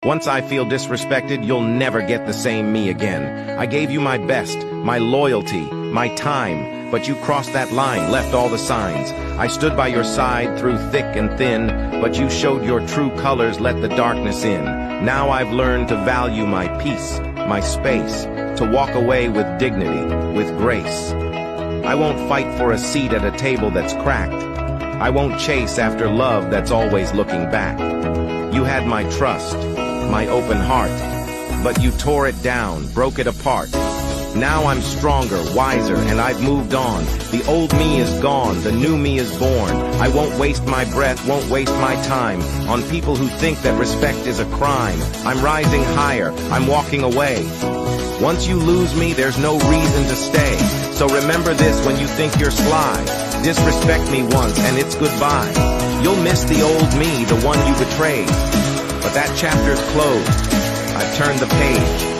Once I feel disrespected, you'll never get the same me again. I gave you my best, my loyalty, my time, but you crossed that line, left all the signs. I stood by your side through thick and thin, but you showed your true colors, let the darkness in. Now I've learned to value my peace, my space, to walk away with dignity, with grace. I won't fight for a seat at a table that's cracked. I won't chase after love that's always looking back. You had my trust, my open heart, but you tore it down, broke it apart. Now I'm stronger, wiser, and I've moved on. The old me is gone, the new me is born. I won't waste my breath, won't waste my time on people who think that respect is a crime. I'm rising higher, I'm walking away. Once you lose me, there's no reason to stay. So remember this when you think you're sly. Disrespect me once and it's goodbye. You'll miss the old me, the one you betrayed. But that chapter's closed. I've turned the page.